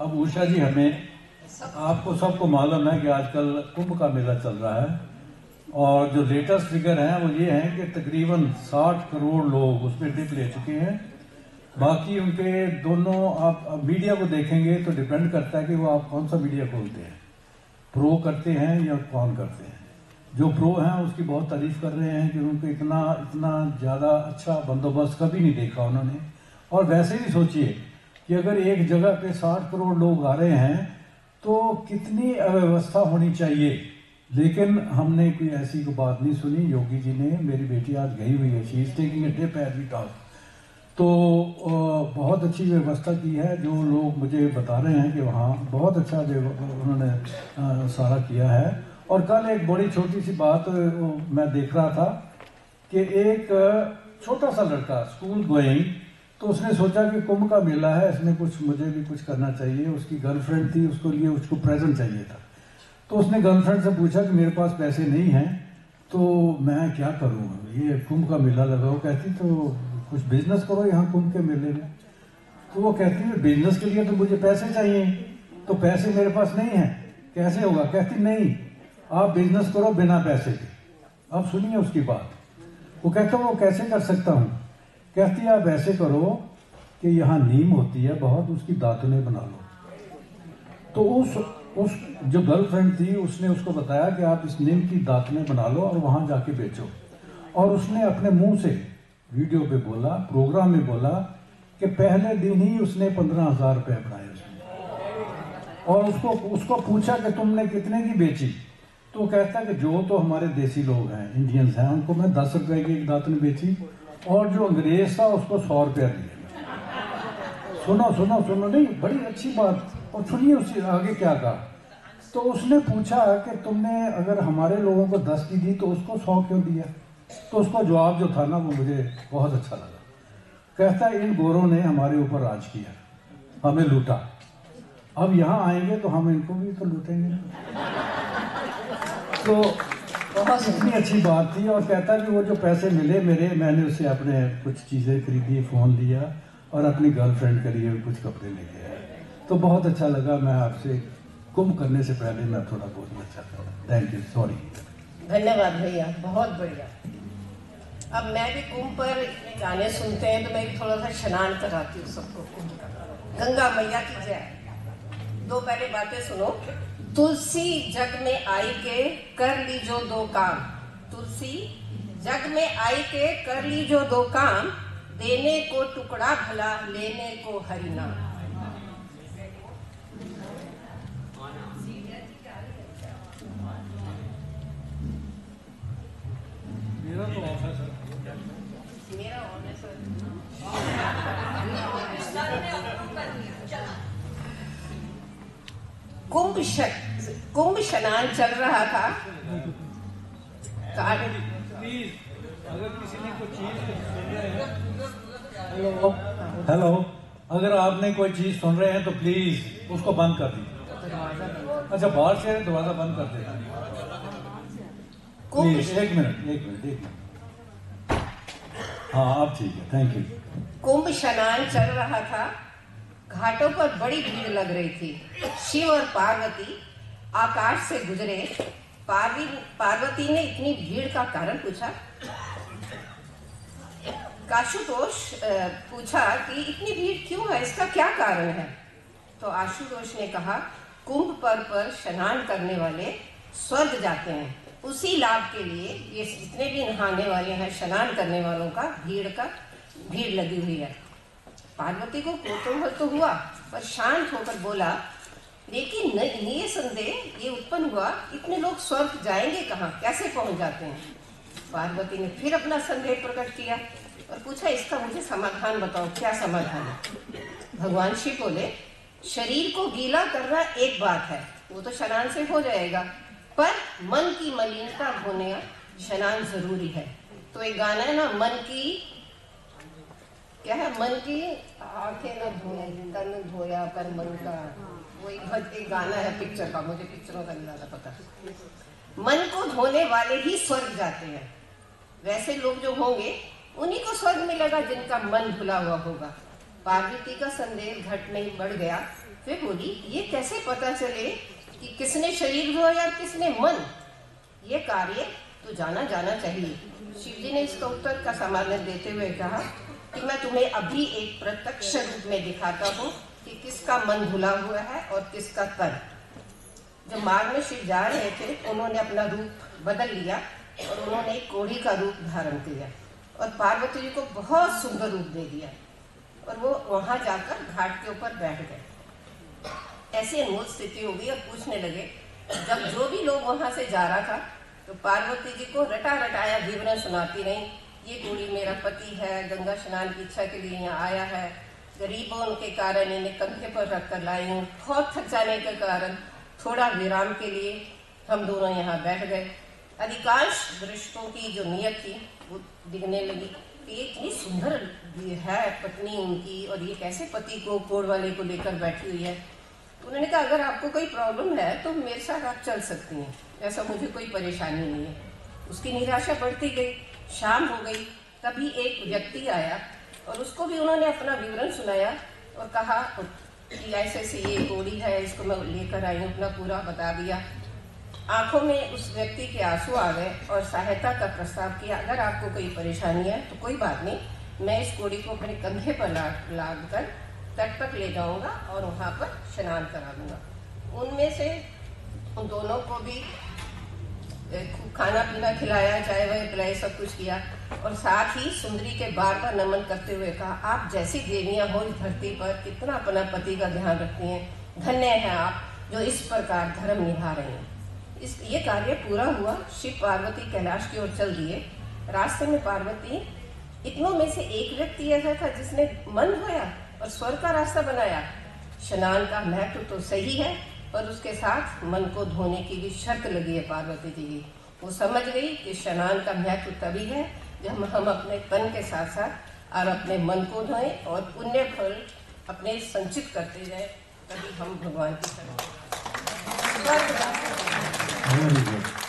अब उषा जी, हमें आपको सबको मालूम है कि आजकल कुंभ का मेला चल रहा है और जो लेटेस्ट फिगर हैं वो ये हैं कि तकरीबन 60 करोड़ लोग उसमें डिप ले चुके हैं। बाकी उनके दोनों आप मीडिया को देखेंगे तो डिपेंड करता है कि वो आप कौन सा मीडिया खोलते हैं, प्रो करते हैं या कौन करते हैं। जो प्रो हैं उसकी बहुत तारीफ कर रहे हैं कि उनको इतना इतना ज़्यादा अच्छा बंदोबस्त कभी नहीं देखा उन्होंने। और वैसे भी सोचिए कि अगर एक जगह पे 60 करोड़ लोग आ रहे हैं तो कितनी अव्यवस्था होनी चाहिए। लेकिन हमने कोई ऐसी कोई बात नहीं सुनी। योगी जी ने, मेरी बेटी आज गई हुई है, she is taking a trip as we talk, तो बहुत अच्छी व्यवस्था की है। जो लोग मुझे बता रहे हैं कि वहाँ बहुत अच्छा उन्होंने सारा किया है। और कल एक बड़ी छोटी सी बात मैं देख रहा था कि एक छोटा सा लड़का स्कूल गोइंग, तो उसने सोचा कि कुंभ का मेला है, इसमें कुछ मुझे भी कुछ करना चाहिए। उसकी गर्लफ्रेंड थी, उसको लिए उसको प्रेजेंट चाहिए था। तो उसने गर्लफ्रेंड से पूछा कि मेरे पास पैसे नहीं हैं तो मैं क्या करूँ, ये कुंभ का मेला लगा हो। कहती तो कुछ बिजनेस करो यहाँ कुंभ के मेले में। तो वो कहती है बिजनेस के लिए तो मुझे पैसे चाहिए, तो पैसे मेरे पास नहीं है, कैसे होगा। कहती नहीं, आप बिजनेस करो बिना पैसे के। अब सुनिए उसकी बात। वो कहता वो कैसे कर सकता हूँ। कहती आप ऐसे करो कि यहाँ नीम होती है बहुत, उसकी दातुने बना लो। तो उस जो गर्लफ्रेंड थी उसने उसको बताया कि आप इस नीम की दातुने बना लो और वहाँ जाके बेचो। और उसने अपने मुंह से वीडियो पे बोला, प्रोग्राम में बोला कि पहले दिन ही उसने 15,000 रुपये बनाए उसमें। और उसको पूछा कि तुमने कितने की बेची। तो कहता कि जो तो हमारे देसी लोग हैं, इंडियंस हैं, उनको मैं 10 रुपए की एक दातुन बेची और जो अंग्रेज था उसको 100 रुपया दिए। सुनो सुनो सुनो, नहीं बड़ी अच्छी बात। और सुनिए उससे आगे क्या कहा। तो उसने पूछा कि तुमने अगर हमारे लोगों को 10 की दी तो उसको 100 क्यों दिया। तो उसका जवाब जो था ना वो मुझे बहुत अच्छा लगा। कहता है इन गोरों ने हमारे ऊपर राज किया, हमें लूटा, अब यहाँ आएंगे तो हम इनको भी तो लूटेंगे। तो बहुत इतनी अच्छी बात थी। और कहता कि वो जो पैसे मिले मेरे, मैंने उससे अपने कुछ चीज़ें खरीदी, फ़ोन लिया और अपनी गर्लफ्रेंड के लिए कुछ कपड़े लेके आया। तो बहुत अच्छा लगा। मैं आपसे कुंभ करने से पहले मैं थोड़ा बोलना चाहता हूँ। Thank you, sorry. धन्यवाद भैया, बहुत बढ़िया। अब मैं भी कुंभ पर गाने सुनते हैं तो मैं भी थोड़ा सा स्नान कराती हूँ सबको कुंभ का। गंगा मैया की जय। दो पहले बातें सुनो। तुलसी जग में आई के कर ली जो दो काम, तुलसी जग में आई के कर ली जो दो काम, देने को टुकड़ा भला लेने को हरि नाम। मेरा तो ऑफ है सर। मेरा ऑन है सर। कुंभ स्नान चल रहा था। प्लीज अगर किसी ने कोई चीज सुन रहे हैं, हेलो, अगर आपने कोई चीज सुन रहे हैं तो प्लीज उसको बंद कर दीजिए। अच्छा, बाहर से दरवाजा बंद कर देना प्लीज। एक मिनट। हाँ अब ठीक है, थैंक यू। कुंभ स्नान चल रहा था। घाटों पर बड़ी भीड़ लग रही थी। शिव और पार्वती आकाश से गुजरे। पार्वती ने इतनी भीड़ का कारण पूछा। आशुतोष पूछा कि इतनी भीड़ क्यों है, इसका क्या कारण है। तो आशुतोष ने कहा कुंभ पर स्नान करने वाले स्वर्ग जाते हैं, उसी लाभ के लिए ये जितने भी नहाने वाले हैं, स्नान करने वालों का भीड़ लगी हुई है। पार्वती को कौतूहल तो हुआ पर शांत होकर बोला, लेकिन ये संदेह ये उत्पन्न हुआ, इतने लोग स्वर्ग जाएंगे कहाँ, कैसे पहुंच जाते हैं। पार्वती ने फिर अपना संदेह प्रकट किया और पूछा, इसका मुझे समाधान बताओ, क्या समाधान है। भगवान शिव बोले, शरीर को गीला करना एक बात है, वो तो स्नान से हो जाएगा, पर मन की मलिनता धोने स्नान जरूरी है। तो एक गाना है ना, मन की क्या है, मन की आंखें न धोए तन धोया कर मन का, वो एक गाना है पिक्चर का, मुझे पिक्चरों का नहीं ज्यादा पता। मन को धोने वाले ही स्वर्ग जाते हैं। वैसे लोग जो होंगे उन्हीं को स्वर्ग मिलेगा जिनका मन धुला हुआ होगा। पार्वती का संदेह घट नहीं बढ़ गया। वे बोली, ये कैसे पता चले कि किसने शरीर धोया या किसने मन? ये कार्य तो जाना चाहिए। शिव जी ने इसका उत्तर का समाधान देते हुए कहा कि मैं तुम्हें अभी एक प्रत्यक्ष रूप में दिखाता हूँ कि किसका मन धुला हुआ है और किसका तन। जब मार्ग में शिव जा रहे थे, उन्होंने अपना रूप बदल लिया और उन्होंने एक कोढ़ी का रूप धारण किया और पार्वती जी को बहुत सुंदर रूप दे दिया और वो वहां जाकर घाट के ऊपर बैठ गए। ऐसी अनमोल स्थिति हो गई और पूछने लगे, जब जो भी लोग वहां से जा रहा था तो पार्वती जी को रटाया विवरण सुनाती रही। ये कोढ़ी मेरा पति है, गंगा स्नान की इच्छा के लिए यहाँ आया है, गरीबों के कारण इन्हें कंधे पर रख कर लाई हूँ, बहुत थक जाने के कारण थोड़ा विराम के लिए हम दोनों यहाँ बैठ गए। अधिकांश दृष्टों की जो नीयत थी वो दिखने लगी कि ये इतनी सुंदर है पत्नी उनकी और ये कैसे पति को कोढ़ वाले को लेकर बैठी हुई है। उन्होंने कहा, अगर आपको कोई प्रॉब्लम है तो मेरे साथ आप चल सकती हैं, ऐसा मुझे कोई परेशानी नहीं है। उसकी निराशा बढ़ती गई। शाम हो गई, तभी एक व्यक्ति आया और उसको भी उन्होंने अपना विवरण सुनाया और कहा कि ऐसे से ये कोढ़ी है, इसको मैं लेकर आई हूँ, अपना पूरा बता दिया। आंखों में उस व्यक्ति के आंसू आ गए और सहायता का प्रस्ताव किया, अगर आपको कोई परेशानी है तो कोई बात नहीं, मैं इस कोढ़ी को अपने कंधे पर लाद कर तट तक ले जाऊंगा और वहाँ पर स्नान करा दूंगा। उनमें से उन दोनों को भी खूब खाना पीना खिलाया, चाय वाय पिलाई, सब कुछ किया और साथ ही सुंदरी के बार नमन करते हुए कहा, आप जैसी देवियां हो इस धरती पर कितना अपना पति का ध्यान रखती हैं, धन्य हैं आप जो इस प्रकार धर्म निभा रहे हैं। ये कार्य पूरा हुआ। शिव पार्वती कैलाश की ओर चल दिए। रास्ते में पार्वती, इतनों में से एक व्यक्ति ऐसा था जिसने मन धोया और स्वर्ग का रास्ता बनाया। स्नान का महत्व तो सही है पर उसके साथ मन को धोने की भी शर्त लगी है पार्वती जी की। वो समझ गई कि स्नान का महत्व तभी है जब हम अपने तन के साथ साथ और अपने मन को धोएं और पुण्य फल अपने संचित करते जाए, तभी हम भगवान की तरफ। Very good.